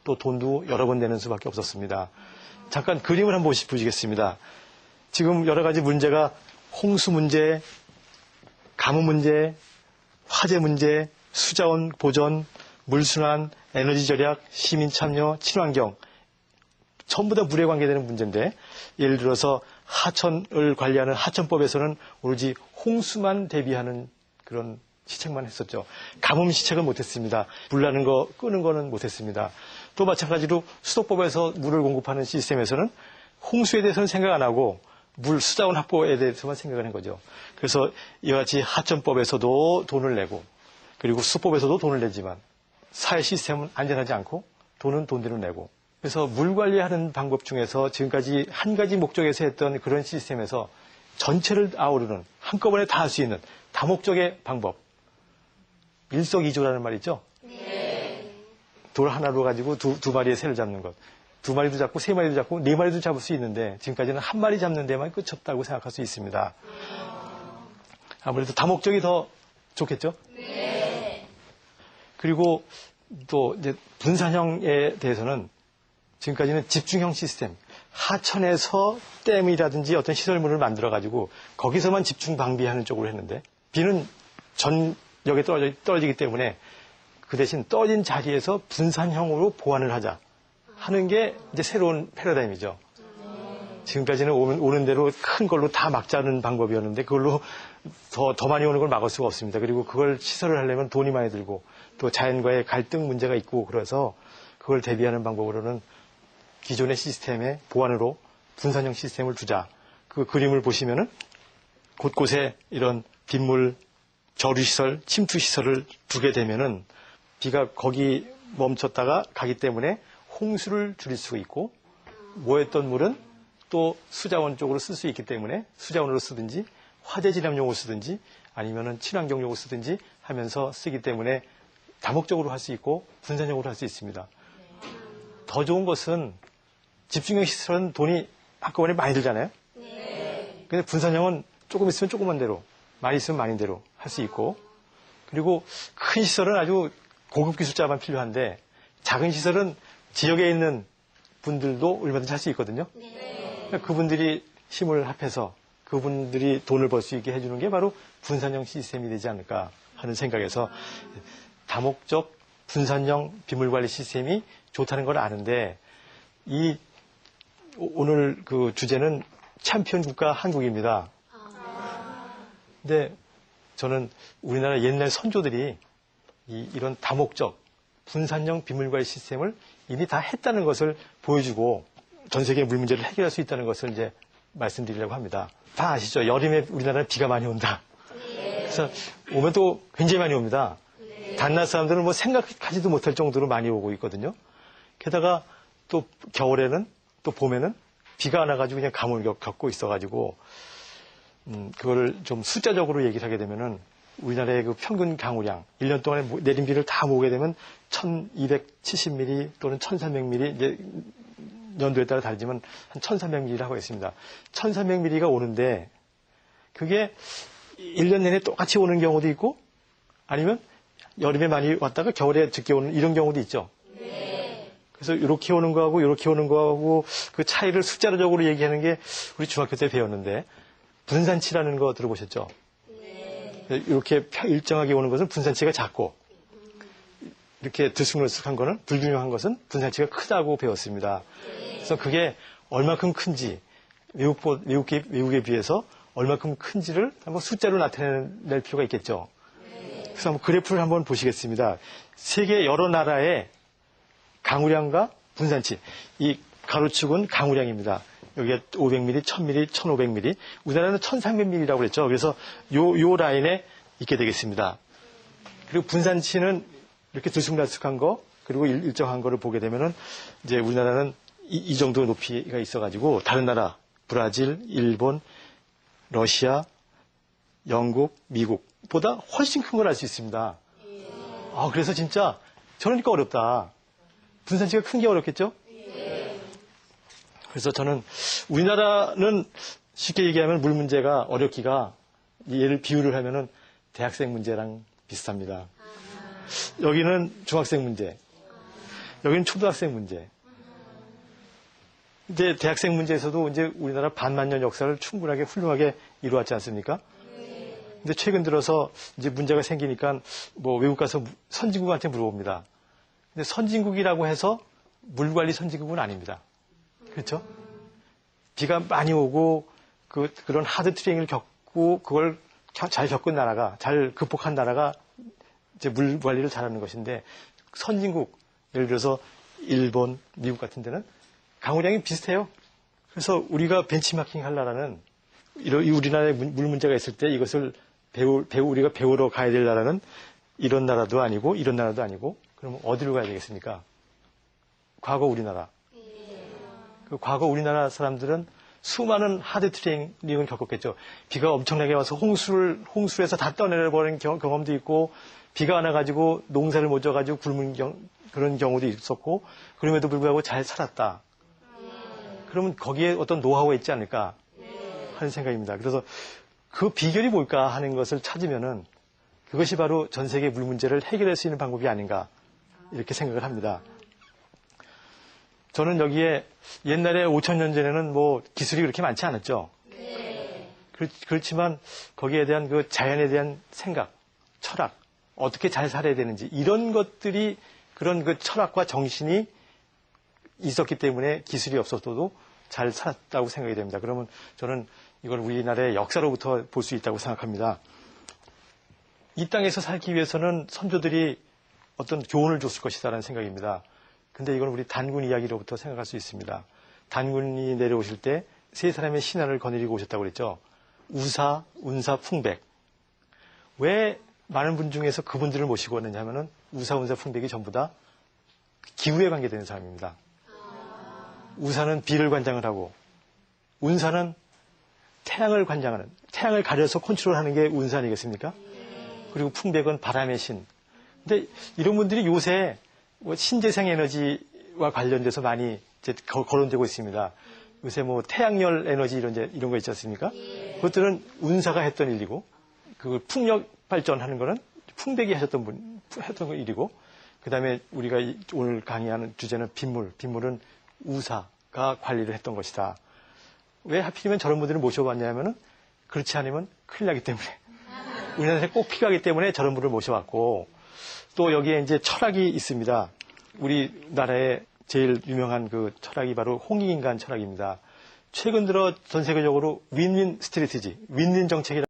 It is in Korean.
또 돈도 여러 번 내는 수밖에 없었습니다. 잠깐 그림을 한번 보시겠습니다. 지금 여러 가지 문제가 홍수 문제, 가뭄 문제, 화재 문제, 수자원 보전, 물순환, 에너지 절약, 시민 참여, 친환경 전부 다 물에 관계되는 문제인데 예를 들어서 하천을 관리하는 하천법에서는 오로지 홍수만 대비하는 그런 시책만 했었죠. 가뭄 시책은 못했습니다. 물 나는 거 끄는 거는 못했습니다. 또 마찬가지로 수도법에서 물을 공급하는 시스템에서는 홍수에 대해서는 생각 안 하고 물 수자원 확보에 대해서만 생각을 한 거죠. 그래서 이와 같이 하천법에서도 돈을 내고 그리고 수법에서도 돈을 내지만 사회 시스템은 안전하지 않고 돈은 돈대로 내고 그래서 물 관리하는 방법 중에서 지금까지 한 가지 목적에서 했던 그런 시스템에서 전체를 아우르는 한꺼번에 다 할 수 있는 다목적의 방법 일석이조라는 말 있죠? 네. 돌 하나로 가지고 두 마리의 새를 잡는 것. 두 마리도 잡고 세 마리도 잡고 네 마리도 잡을 수 있는데 지금까지는 한 마리 잡는 데만 끝이었다고 생각할 수 있습니다. 아무래도 다목적이 더 좋겠죠? 네. 그리고 또 이제 분산형에 대해서는 지금까지는 집중형 시스템, 하천에서 댐이라든지 어떤 시설물을 만들어가지고 거기서만 집중 방비하는 쪽으로 했는데 비는 전역에 떨어지기 때문에 그 대신 떨어진 자리에서 분산형으로 보완을 하자 하는 게 이제 새로운 패러다임이죠. 지금까지는 오는 대로 큰 걸로 다 막자는 방법이었는데 그걸로 더 많이 오는 걸 막을 수가 없습니다. 그리고 그걸 시설을 하려면 돈이 많이 들고 또 자연과의 갈등 문제가 있고 그래서 그걸 대비하는 방법으로는 기존의 시스템의 보완으로 분산형 시스템을 두자. 그 그림을 보시면은 곳곳에 이런 빗물, 저류시설, 침투시설을 두게 되면은 비가 거기 멈췄다가 가기 때문에 홍수를 줄일 수 있고 모였던 물은 또 수자원 쪽으로 쓸 수 있기 때문에 수자원으로 쓰든지 화재 진압용으로 쓰든지 아니면은 친환경용으로 쓰든지 하면서 쓰기 때문에 다목적으로 할 수 있고 분산형으로 할 수 있습니다. 더 좋은 것은 집중형 시설은 돈이 한꺼번에 많이 들잖아요. 근데 분산형은 조금 있으면 조그만 대로, 많이 있으면 많은 대로 할 수 있고 그리고 큰 시설은 아주 고급 기술자만 필요한데 작은 시설은 지역에 있는 분들도 얼마든지 할 수 있거든요. 그러니까 그분들이 힘을 합해서 그분들이 돈을 벌 수 있게 해주는 게 바로 분산형 시스템이 되지 않을까 하는 생각에서 다목적 분산형 빗물관리 시스템이 좋다는 걸 아는데 오늘 그 주제는 챔피언 국가 한국입니다. 근데 저는 우리나라 옛날 선조들이 이런 다목적 분산형 빗물관리 시스템을 이미 다 했다는 것을 보여주고 전 세계 물 문제를 해결할 수 있다는 것을 이제 말씀드리려고 합니다. 다 아시죠? 여름에 우리나라는 비가 많이 온다. 그래서 오면 또 굉장히 많이 옵니다. 단낮 사람들은 뭐 생각하지도 못할 정도로 많이 오고 있거든요. 게다가 또 겨울에는 또 봄에는 비가 안 와가지고 그냥 가뭄을 겪고 있어가지고 그거를 좀 숫자적으로 얘기를 하게 되면은 우리나라의 그 평균 강우량 1년 동안에 내린 비를 다 모으게 되면 1270mm 또는 1300mm 이제 연도에 따라 다르지만 한 1300mm라고 했습니다. 1300mm가 오는데 그게 1년 내내 똑같이 오는 경우도 있고 아니면 여름에 많이 왔다가 겨울에 늦게 오는 이런 경우도 있죠. 그래서 이렇게 오는 거하고 이렇게 오는 거하고 그 차이를 숫자적으로 얘기하는 게 우리 중학교 때 배웠는데 분산치라는 거 들어보셨죠? 이렇게 일정하게 오는 것은 분산치가 작고 이렇게 들쑥날쑥한 거는 불균형한 것은 분산치가 크다고 배웠습니다. 그래서 그게 얼마큼 큰지 외국에 비해서 얼마큼 큰지를 한번 숫자로 나타낼 필요가 있겠죠. 그래서 한번 그래프를 한번 보시겠습니다. 세계 여러 나라의 강우량과 분산치 이 가로축은 강우량입니다. 여기가 500mm, 1000mm, 1500mm 우리나라는 1300mm라고 그랬죠. 그래서 요 라인에 있게 되겠습니다. 그리고 분산치는 이렇게 들쑥날쑥한 거 그리고 일정한 거를 보게 되면은 이제 우리나라는 이 정도 높이가 있어가지고 다른 나라 브라질, 일본, 러시아, 영국, 미국보다 훨씬 큰 걸 알 수 있습니다. 그래서 진짜 저러니까 어렵다. 분산치가 큰 게 어렵겠죠? 그래서 저는 우리나라는 쉽게 얘기하면 물 문제가 어렵기가 얘를 비유를 하면은 대학생 문제랑 비슷합니다. 여기는 중학생 문제. 여기는 초등학생 문제. 이제 대학생 문제에서도 이제 우리나라 반만년 역사를 충분하게 훌륭하게 이루었지 않습니까? 근데 최근 들어서 이제 문제가 생기니까 뭐 외국 가서 선진국한테 물어봅니다. 근데 선진국이라고 해서 물관리 선진국은 아닙니다. 그렇죠? 비가 많이 오고 그런 하드 트레이닝을 겪고 그걸 잘 겪은 나라가, 잘 극복한 나라가 이제 물 관리를 잘하는 것인데 선진국, 예를 들어서 일본, 미국 같은 데는 강우량이 비슷해요. 그래서 우리가 벤치마킹 할 나라는 우리나라에 물 문제가 있을 때 이것을 우리가 배우러 가야 될 나라는 이런 나라도 아니고 이런 나라도 아니고 그러면 어디로 가야 되겠습니까? 과거 우리나라. 그 과거 우리나라 사람들은 수많은 하드 트레이닝을 겪었겠죠. 비가 엄청나게 와서 홍수에서 다 떠내려버린 경험도 있고 비가 안 와가지고 농사를 못 져가지고 굶은 그런 경우도 있었고 그럼에도 불구하고 잘 살았다. 그러면 거기에 어떤 노하우가 있지 않을까 하는 생각입니다. 그래서 그 비결이 뭘까 하는 것을 찾으면은 그것이 바로 전 세계 물 문제를 해결할 수 있는 방법이 아닌가 이렇게 생각을 합니다. 저는 여기에 옛날에 5,000년 전에는 뭐 기술이 그렇게 많지 않았죠. 그렇지만 거기에 대한 그 자연에 대한 생각, 철학, 어떻게 잘 살아야 되는지 이런 것들이 그런 그 철학과 정신이 있었기 때문에 기술이 없었어도 잘 살았다고 생각이 됩니다. 그러면 저는 이걸 우리나라의 역사로부터 볼 수 있다고 생각합니다. 이 땅에서 살기 위해서는 선조들이 어떤 교훈을 줬을 것이다라는 생각입니다. 근데 이건 우리 단군 이야기로부터 생각할 수 있습니다. 단군이 내려오실 때 세 사람의 신하를 거느리고 오셨다고 그랬죠. 우사, 운사, 풍백. 왜 많은 분 중에서 그분들을 모시고 왔느냐 하면은 우사, 운사, 풍백이 전부 다 기후에 관계되는 사람입니다. 우사는 비를 관장을 하고 운사는 태양을 관장하는, 태양을 가려서 컨트롤하는 게 운사 아니겠습니까? 그리고 풍백은 바람의 신. 근데 이런 분들이 요새 신재생 에너지와 관련돼서 많이 이제 거론되고 있습니다. 요새 뭐 태양열 에너지 이런 거 있지 않습니까? 그것들은 운사가 했던 일이고, 그 풍력 발전하는 거는 풍백이 했던 일이고, 그 다음에 우리가 오늘 강의하는 주제는 빗물. 빗물은 우사가 관리를 했던 것이다. 왜 하필이면 저런 분들을 모셔봤냐면은 그렇지 않으면 큰일 나기 때문에. 우리나라에 꼭 필요하기 때문에 저런 분을 모셔왔고, 또 여기에 이제 철학이 있습니다. 우리나라의 제일 유명한 그 철학이 바로 홍익인간 철학입니다. 최근 들어 전 세계적으로 윈윈 스트래티지, 윈윈 정책이라고